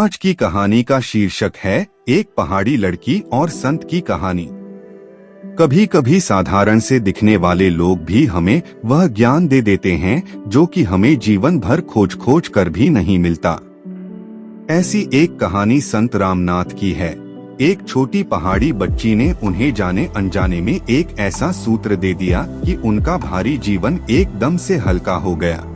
आज की कहानी का शीर्षक है एक पहाड़ी लड़की और संत की कहानी। कभी कभी साधारण से दिखने वाले लोग भी हमें वह ज्ञान दे देते हैं जो कि हमें जीवन भर खोज खोज कर भी नहीं मिलता। ऐसी एक कहानी संत रामनाथ की है। एक छोटी पहाड़ी बच्ची ने उन्हें जाने अनजाने में एक ऐसा सूत्र दे दिया कि उनका भारी जीवन एकदम से हल्का हो गया।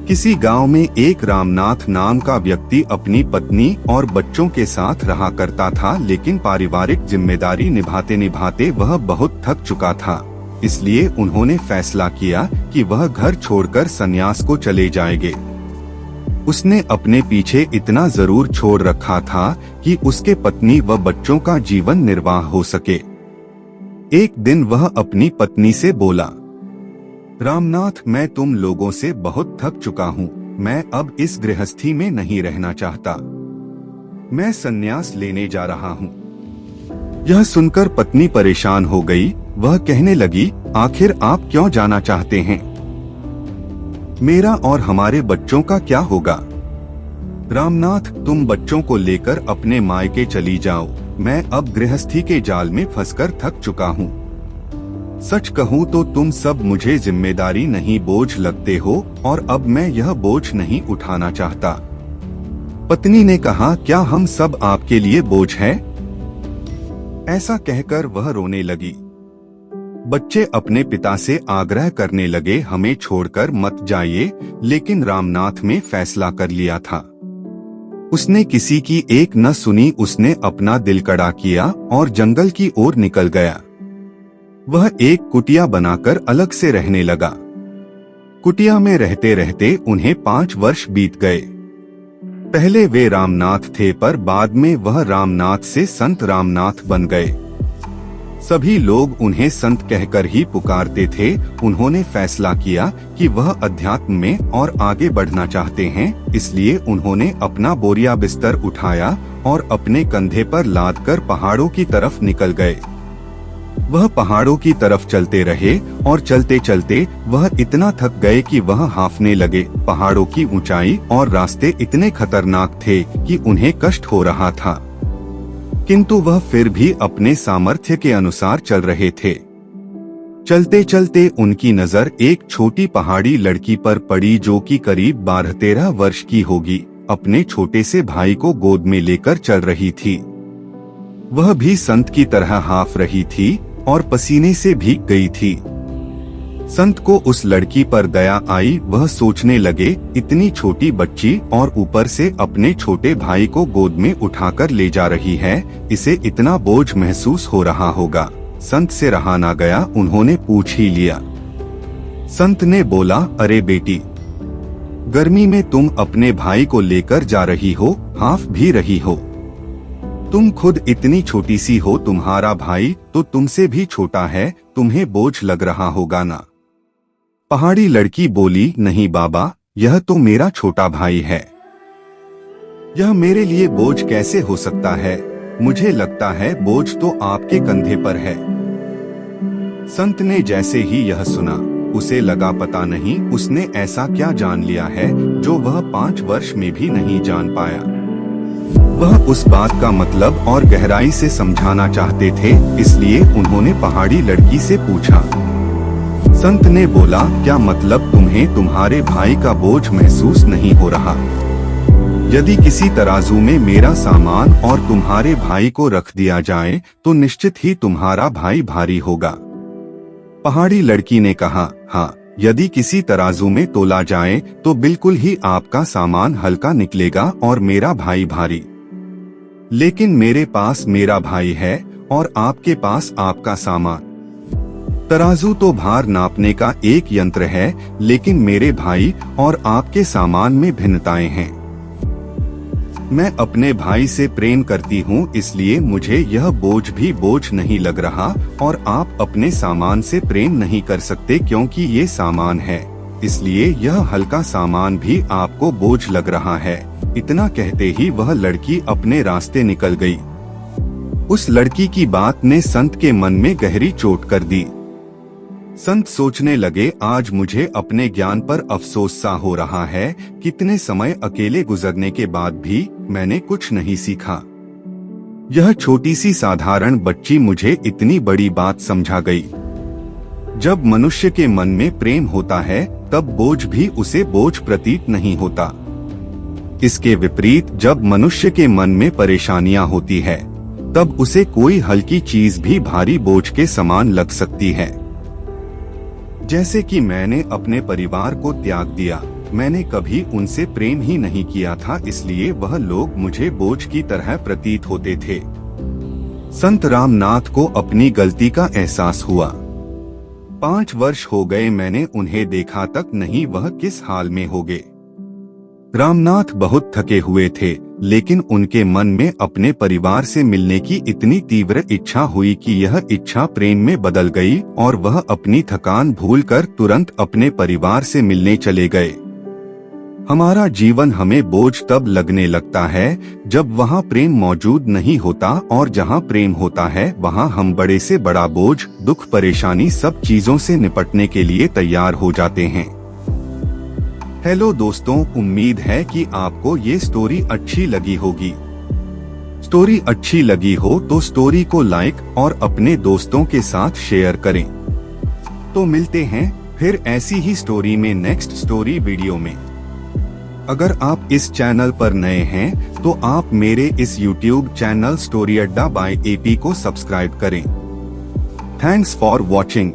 किसी गांव में एक रामनाथ नाम का व्यक्ति अपनी पत्नी और बच्चों के साथ रहा करता था, लेकिन पारिवारिक जिम्मेदारी निभाते निभाते वह बहुत थक चुका था। इसलिए उन्होंने फैसला किया कि वह घर छोड़कर संन्यास को चले जाएंगे। उसने अपने पीछे इतना जरूर छोड़ रखा था कि उसके पत्नी व बच्चों का जीवन निर्वाह हो सके। एक दिन वह अपनी पत्नी से बोला, रामनाथ, मैं तुम लोगों से बहुत थक चुका हूँ। मैं अब इस गृहस्थी में नहीं रहना चाहता। मैं संन्यास लेने जा रहा हूँ। यह सुनकर पत्नी परेशान हो गई। वह कहने लगी, आखिर आप क्यों जाना चाहते हैं? मेरा और हमारे बच्चों का क्या होगा? रामनाथ, तुम बच्चों को लेकर अपने मायके चली जाओ। मैं अब गृहस्थी के जाल में फंसकर थक चुका हूँ। सच कहूँ तो तुम सब मुझे जिम्मेदारी नहीं बोझ लगते हो और अब मैं यह बोझ नहीं उठाना चाहता। पत्नी ने कहा, क्या हम सब आपके लिए बोझ हैं? ऐसा कहकर वह रोने लगी। बच्चे अपने पिता से आग्रह करने लगे, हमें छोड़कर मत जाइए, लेकिन रामनाथ ने फैसला कर लिया था। उसने किसी की एक न सुनी। उसने अपना दिल कड़ा किया और जंगल की ओर निकल गया। वह एक कुटिया बनाकर अलग से रहने लगा। कुटिया में रहते रहते उन्हें 5 वर्ष बीत गए। पहले वे रामनाथ थे, पर बाद में वह रामनाथ से संत रामनाथ बन गए। सभी लोग उन्हें संत कहकर ही पुकारते थे। उन्होंने फैसला किया कि वह अध्यात्म में और आगे बढ़ना चाहते हैं, इसलिए उन्होंने अपना बोरिया बिस्तर उठाया और अपने कंधे पर लादकर पहाड़ों की तरफ निकल गए। वह पहाड़ों की तरफ चलते रहे और चलते चलते वह इतना थक गए कि वह हांफने लगे। पहाड़ों की ऊंचाई और रास्ते इतने खतरनाक थे कि उन्हें कष्ट हो रहा था, किंतु वह फिर भी अपने सामर्थ्य के अनुसार चल रहे थे। चलते चलते उनकी नजर एक छोटी पहाड़ी लड़की पर पड़ी जो कि करीब 12-13 वर्ष की होगी। अपने छोटे से भाई को गोद में लेकर चल रही थी। वह भी संत की तरह हांफ रही थी और पसीने से भीग गई थी। संत को उस लड़की पर दया आई। वह सोचने लगे, इतनी छोटी बच्ची और ऊपर से अपने छोटे भाई को गोद में उठाकर ले जा रही है, इसे इतना बोझ महसूस हो रहा होगा। संत से रहा ना गया, उन्होंने पूछ ही लिया। संत ने बोला, अरे बेटी, गर्मी में तुम अपने भाई को लेकर जा रही हो, हांफ भी रही हो। तुम खुद इतनी छोटी सी हो, तुम्हारा भाई तो तुमसे भी छोटा है, तुम्हें बोझ लग रहा होगा ना? पहाड़ी लड़की बोली, नहीं बाबा, यह तो मेरा छोटा भाई है। यह मेरे लिए बोझ कैसे हो सकता है? मुझे लगता है बोझ तो आपके कंधे पर है। संत ने जैसे ही यह सुना, उसे लगा पता नहीं उसने ऐसा क्या जान लिया है जो वह 5 वर्ष में भी नहीं जान पाया। वह उस बात का मतलब और गहराई से समझाना चाहते थे, इसलिए उन्होंने पहाड़ी लड़की से पूछा। संत ने बोला, क्या मतलब तुम्हें तुम्हारे भाई का बोझ महसूस नहीं हो रहा? यदि किसी तराजू में मेरा सामान और तुम्हारे भाई को रख दिया जाए तो निश्चित ही तुम्हारा भाई भारी होगा। पहाड़ी लड़की ने कहा, हाँ, यदि किसी तराजू में तोला जाए तो बिल्कुल ही आपका सामान हल्का निकलेगा और मेरा भाई भारी। लेकिन मेरे पास मेरा भाई है और आपके पास आपका सामान। तराजू तो भार नापने का एक यंत्र है, लेकिन मेरे भाई और आपके सामान में भिन्नताएं हैं। मैं अपने भाई से प्रेम करती हूँ, इसलिए मुझे यह बोझ भी बोझ नहीं लग रहा, और आप अपने सामान से प्रेम नहीं कर सकते क्योंकि ये सामान है, इसलिए यह हल्का सामान भी आपको बोझ लग रहा है। इतना कहते ही वह लड़की अपने रास्ते निकल गई। उस लड़की की बात ने संत के मन में गहरी चोट कर दी। संत सोचने लगे, आज मुझे अपने ज्ञान पर अफसोस सा हो रहा है। कितने समय अकेले गुजरने के बाद भी मैंने कुछ नहीं सीखा। यह छोटी सी साधारण बच्ची मुझे इतनी बड़ी बात समझा गई। जब मनुष्य के मन में प्रेम होता है तब बोझ भी उसे बोझ प्रतीत नहीं होता। इसके विपरीत जब मनुष्य के मन में परेशानियां होती है तब उसे कोई हल्की चीज भी भारी बोझ के समान लग सकती है। जैसे कि मैंने अपने परिवार को त्याग दिया, मैंने कभी उनसे प्रेम ही नहीं किया था, इसलिए वह लोग मुझे बोझ की तरह प्रतीत होते थे। संत रामनाथ को अपनी गलती का एहसास हुआ। 5 वर्ष हो गए मैंने उन्हें देखा तक नहीं, वह किस हाल में होंगे। रामनाथ बहुत थके हुए थे, लेकिन उनके मन में अपने परिवार से मिलने की इतनी तीव्र इच्छा हुई कि यह इच्छा प्रेम में बदल गई और वह अपनी थकान भूलकर तुरंत अपने परिवार से मिलने चले गए। हमारा जीवन हमें बोझ तब लगने लगता है जब वहाँ प्रेम मौजूद नहीं होता, और जहाँ प्रेम होता है वहाँ हम बड़े से बड़ा बोझ, दुख, परेशानी, सब चीजों से निपटने के लिए तैयार हो जाते हैं। हेलो दोस्तों, उम्मीद है कि आपको ये स्टोरी अच्छी लगी होगी। स्टोरी अच्छी लगी हो तो स्टोरी को लाइक और अपने दोस्तों के साथ शेयर करें। तो मिलते हैं फिर ऐसी ही स्टोरी में नेक्स्ट स्टोरी वीडियो में। अगर आप इस चैनल पर नए हैं तो आप मेरे इस YouTube चैनल स्टोरी अड्डा बाय AP को सब्सक्राइब करें। Thanks for watching.